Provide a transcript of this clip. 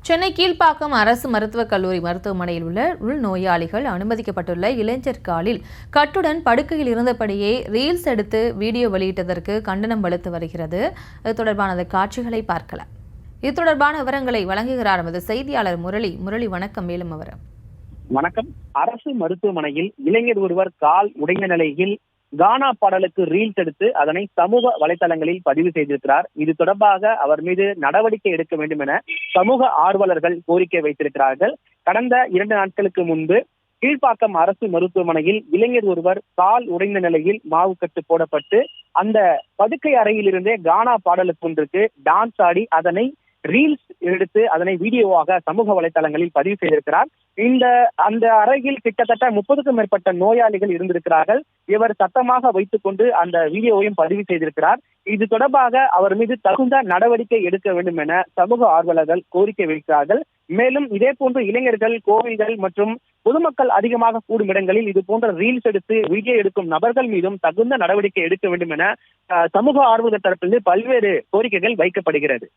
சென்னை கீழ்ப்பாக்கம் அரசு மருத்துவக் கல்லூரி மருத்துவமனையில் உள்ள உள்நோயாளிகள் அனுமதிக்கப்பட்டுள்ள இளைஞர் காலில் கட்டுடன் படுக்கையில் இருந்தபடியே ரீல்ஸ் எடுத்து வீடியோ வெளியிட்டதற்கு கண்டனம் வலுத்து வருகிறது. இது தொடர்பான காட்சிகளை பார்க்கலாம். இது தொடர்பான விவரங்களை வழங்குகிறார் நமது செய்தியாளர் முரளி. முரளி, வணக்கம். மேலும் அவர். வணக்கம். அரசு மருத்துவமனையில் இளைஞர் ஒருவர் கால் உடைந்த நிலையில் கானா பாடலுக்கு ரீல்ஸ் எடுத்து அதனை சமூக வலைதளங்களில் பதிவு செய்திருக்கிறார். இது தொடர்பாக அவர் மீது நடவடிக்கை எடுக்க வேண்டும் என சமூக ஆர்வலர்கள் கோரிக்கை வைத்திருக்கிறார்கள். கடந்த 2 நாட்களுக்கு முன்பு கீழ்ப்பாக்கம் அரசு மருத்துவமனையில் இளைஞர் ஒருவர் கால் உடைந்த நிலையில் மாவு கட்டு போடப்பட்டு அந்த படுக்கை அறையில் இருந்தே கானா பாடலுக்கு ஒன்றுக்கு டான்ஸ் ஆடி அதனை ரீல்ஸ் எடுத்து அதனை வீடியோவாக சமூக வலைதளங்களில் பதிவு செய்திருக்கிறார். அந்த அறையில் கிட்டத்தட்ட 30க்கும் மேற்பட்ட நோயாளிகள் இருந்திருக்கிறார்கள். இவர் சத்தமாக வைத்துக் கொண்டு அந்த வீடியோவையும் பதிவு செய்திருக்கிறார். இது தொடர்பாக அவர் மீது தகுந்த நடவடிக்கை எடுக்க வேண்டும் என சமூக ஆர்வலர்கள் கோரிக்கை வைக்கிறார்கள். மேலும் இதே போன்று இளைஞர்கள், கோவில்கள் மற்றும் பொதுமக்கள் அதிகமாக கூடும் இடங்களில் இது போன்ற ரீல்ஸ் எடுத்து வீடியோ எடுக்கும் நபர்கள் மீதும் தகுந்த நடவடிக்கை எடுக்க வேண்டும் என சமூக ஆர்வலர் தரப்பிலிருந்து பல்வேறு கோரிக்கைகள் வைக்கப்படுகிறது.